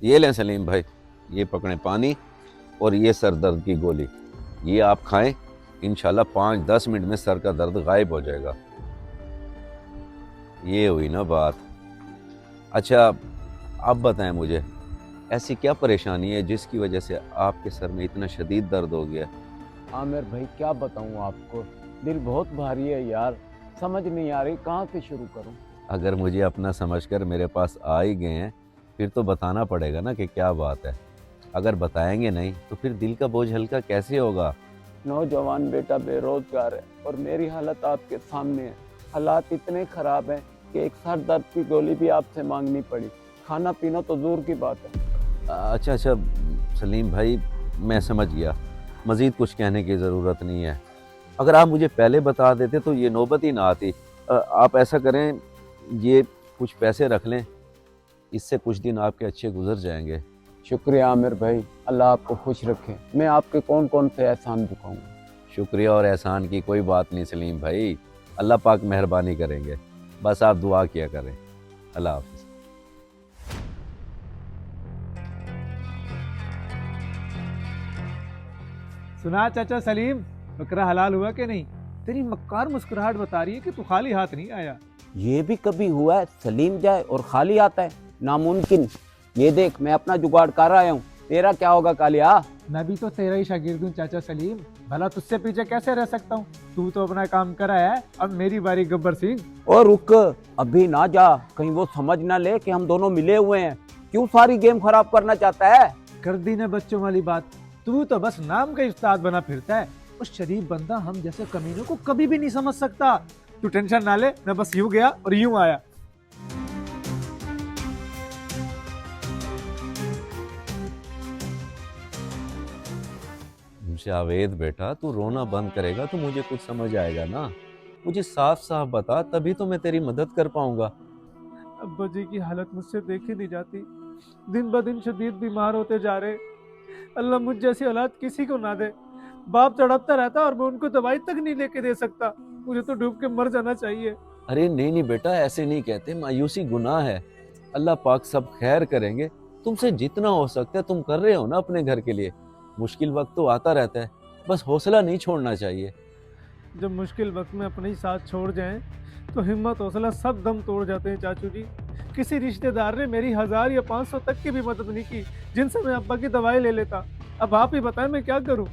ये लें सलीम भाई, ये पकड़ें पानी और ये सर दर्द की गोली। ये आप खाएं, इंशाल्लाह 5-10 मिनट में सर का दर्द गायब हो जाएगा। ये हुई ना बात। अच्छा, अब बताएं मुझे, ऐसी क्या परेशानी है जिसकी वजह से आपके सर में इतना शदीद दर्द हो गया? आमिर भाई क्या बताऊं आपको, दिल बहुत भारी है यार। समझ नहीं आ रही कहाँ से शुरू करूं। अगर मुझे अपना समझकर मेरे पास आ ही गए हैं, फिर तो बताना पड़ेगा ना कि क्या बात है। अगर बताएंगे नहीं तो फिर दिल का बोझ हल्का कैसे होगा? नौजवान बेटा बेरोजगार है और मेरी हालत आपके सामने है। हालात इतने खराब हैं कि एक सर दर्द की गोली भी आपसे मांगनी पड़ी। खाना पीना तो दूर की बात है। अच्छा अच्छा सलीम भाई, मैं समझ गया। मज़ीद कुछ कहने की ज़रूरत नहीं है। अगर आप मुझे पहले बता देते तो ये नौबत ही ना आती। आप ऐसा करें, ये कुछ पैसे रख लें, इससे कुछ दिन आपके अच्छे गुजर जाएंगे। शुक्रिया आमिर भाई, अल्लाह आपको खुश रखे। मैं आपके कौन कौन से एहसान चुकाऊंगा। शुक्रिया और एहसान की कोई बात नहीं सलीम भाई, अल्लाह पाक मेहरबानी करेंगे। बस आप दुआ किया करें। अल्लाह हाफ़िज़। सुना चाचा सलीम, बकरा हलाल हुआ कि नहीं? तेरी मक्कार मुस्कुराहट बता रही है कि तू खाली हाथ नहीं आया। ये भी कभी हुआ है सलीम जाए और खाली आता है? नामुमकिन। ये देख मैं अपना जुगाड़ कर आया हूँ, तेरा क्या होगा कालिया। मैं भी तो तेरा ही शागिर्द हूँ चाचा सलीम, भला तुझसे पीछे कैसे रह सकता हूँ? तू तो अपना काम करा है, अब मेरी बारी गब्बर सिंह। और रुक, अभी ना जा, कहीं वो समझ ना ले कि हम दोनों मिले हुए हैं। क्यों सारी गेम खराब करना चाहता है? कर दी ना बच्चों वाली बात। तू तो बस नाम का उस्ताद बना फिरता है। उस शरीफ बंदा हम जैसे कमीनों को कभी भी नहीं समझ सकता। तू टेंशन ना ले, मैं बस यूं गया और यूं आया। जावेद बेटा, तू रोना बंद करेगा तो मुझे कुछ समझ आएगा ना। मुझे साफ साफ बता, तभी तो मैं तेरी मदद कर पाऊंगा। अब्बा जी की हालत मुझसे देखी नहीं जाती, दिन ब दिन शदीद बीमार होते जा रहे। अल्लाह मुझ जैसी औलाद किसी को ना दे। बाप तड़पता रहता और मैं उनको दवाई तक नहीं लेके दे सकता। मुझे तो डूब के मर जाना चाहिए। अरे नहीं नहीं बेटा, ऐसे नहीं कहते, मायूसी गुनाह है। अल्लाह पाक सब खैर करेंगे। तुमसे जितना हो सकता है तुम कर रहे हो ना अपने घर के लिए। मुश्किल वक्त तो आता रहता है, बस हौसला नहीं छोड़ना चाहिए। जब मुश्किल वक्त में अपने ही साथ छोड़ जाएं तो हिम्मत हौसला सब दम तोड़ जाते हैं चाचू जी। किसी रिश्तेदार ने मेरी 1000 या 500 तक की भी मदद नहीं की, जिनसे मैं अब्बा की दवाई ले लेता। अब आप ही बताएं मैं क्या करूं।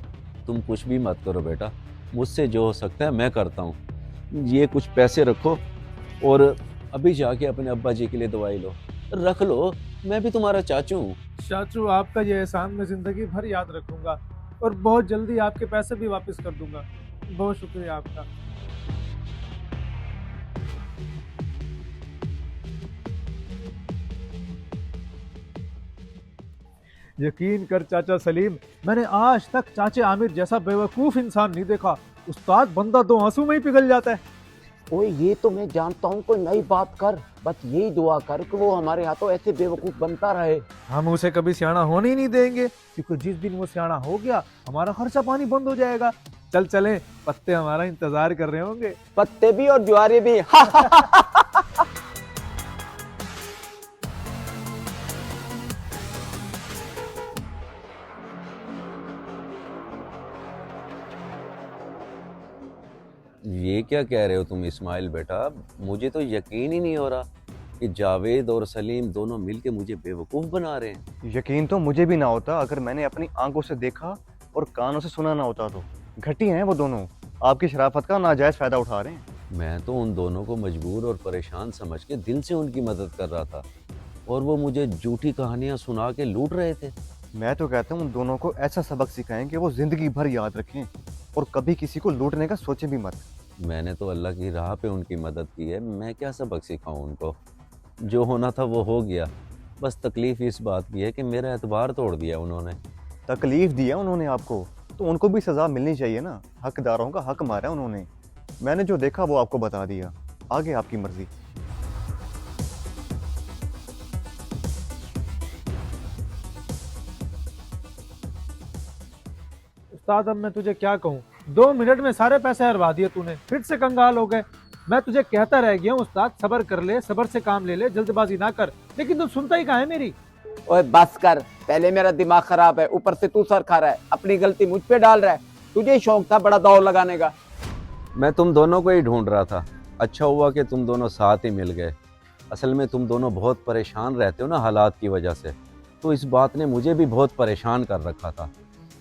तुम कुछ भी मत करो बेटा, मुझसे जो हो सकता है मैं करता हूँ। ये कुछ पैसे रखो और अभी जाके अपने अब्बा जी के लिए दवाई लो। रख लो, मैं भी तुम्हारा चाचू हूँ। चाचू आपका ये एहसान मैं जिंदगी भर याद रखूंगा और बहुत जल्दी आपके पैसे भी वापस कर दूंगा। बहुत शुक्रिया आपका। यकीन कर चाचा सलीम, मैंने आज तक चाचे आमिर जैसा बेवकूफ इंसान नहीं देखा। उस्ताद बंदा दो आंसू में ही पिघल जाता है। ओए ये तो मैं जानता हूँ, कोई नई बात कर। बस यही दुआ कर कि वो हमारे हाथों ऐसे बेवकूफ बनता रहे। हम उसे कभी सियाना होने ही नहीं देंगे, क्योंकि जिस दिन वो सियाना हो गया हमारा खर्चा पानी बंद हो जाएगा। चल चले, पत्ते हमारा इंतजार कर रहे होंगे। पत्ते भी और ज्वारे भी। ये क्या कह रहे हो तुम इस्माइल बेटा? मुझे तो यकीन ही नहीं हो रहा कि जावेद और सलीम दोनों मिलके मुझे बेवकूफ़ बना रहे हैं। यकीन तो मुझे भी ना होता अगर मैंने अपनी आंखों से देखा और कानों से सुना ना होता तो। घटी हैं वो दोनों, आपकी शराफत का नाजायज फायदा उठा रहे हैं। मैं तो उन दोनों को मजबूर और परेशान समझ के दिल से उनकी मदद कर रहा था, और वो मुझे झूठी कहानियां सुना के लूट रहे थे। मैं तो कहता हूँ उन दोनों को ऐसा सबक सिखाएं कि वो जिंदगी भर याद रखें और कभी किसी को लूटने का सोचें भी मत। मैंने तो अल्लाह की राह पे उनकी मदद की है, मैं क्या सबक सिखाऊं उनको? जो होना था वो हो गया। बस तकलीफ इस बात की है कि मेरा एतबार तोड़ दिया उन्होंने। तकलीफ दी है उन्होंने आपको, तो उनको भी सजा मिलनी चाहिए ना। हकदारों का हक मारा उन्होंने। मैंने जो देखा वो आपको बता दिया, आगे आपकी मर्जी। उस्ताद अब मैं तुझे क्या कहूँ, 2 मिनट में सारे पैसे हरवा दिए तूने, फिर से कंगाल हो गए। मैं तुझे कहता रह गया हूँ उस्ताद, सब्र कर ले, सब्र से काम ले ले, जल्दबाजी ना कर, लेकिन तू सुनता ही कहाँ है मेरी। ओए बस कर, पहले मेरा दिमाग खराब है, ऊपर से तू सर खा रहा है, अपनी गलती मुझ पे डाल रहा है। तुझे ही शौक था बड़ा दौड़ लगाने का। मैं तुम दोनों को ही ढूंढ रहा था, अच्छा हुआ कि तुम दोनों साथ ही मिल गए। असल में तुम दोनों बहुत परेशान रहते हो ना हालात की वजह से, तो इस बात ने मुझे भी बहुत परेशान कर रखा था।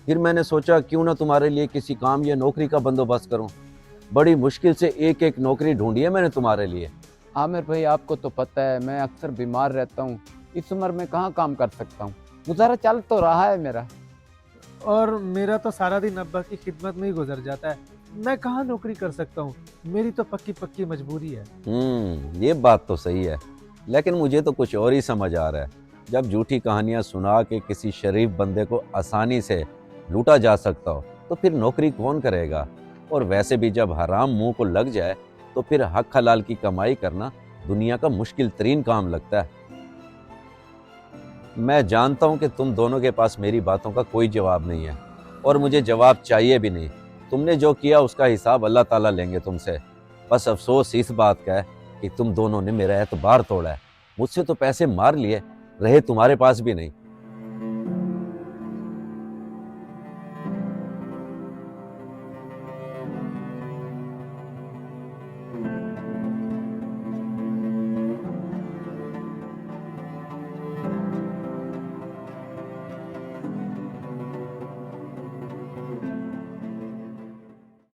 फिर मैंने सोचा क्यों ना तुम्हारे लिए किसी काम या नौकरी का बंदोबस्त करूं। बड़ी मुश्किल से एक एक नौकरी ढूंढी है मैंने तुम्हारे लिए। आमिर भाई, आपको तो पता है मैं अक्सर बीमार रहता हूँ, इस उम्र में कहाँ काम कर सकता हूँ। गुजारा चल तो रहा है मेरा। और मेरा तो सारा दिन अब्बा की खिदमत में ही गुजर जाता है, मैं कहाँ नौकरी कर सकता हूँ, मेरी तो पक्की पक्की मजबूरी है। ये बात तो सही है, लेकिन मुझे तो कुछ और ही समझ आ रहा है। जब झूठी कहानियां सुना के किसी शरीफ बंदे को आसानी से लूटा जा सकता हो तो फिर नौकरी कौन करेगा। और वैसे भी जब हराम मुंह को लग जाए तो फिर हक हलाल की कमाई करना दुनिया का मुश्किल तरीन काम लगता है। मैं जानता हूं कि तुम दोनों के पास मेरी बातों का कोई जवाब नहीं है, और मुझे जवाब चाहिए भी नहीं। तुमने जो किया उसका हिसाब अल्लाह ताला लेंगे तुमसे। बस अफसोस इस बात का है कि तुम दोनों ने मेरा एतबार तोड़ा है। मुझसे तो पैसे मार लिए, रहे तुम्हारे पास भी नहीं।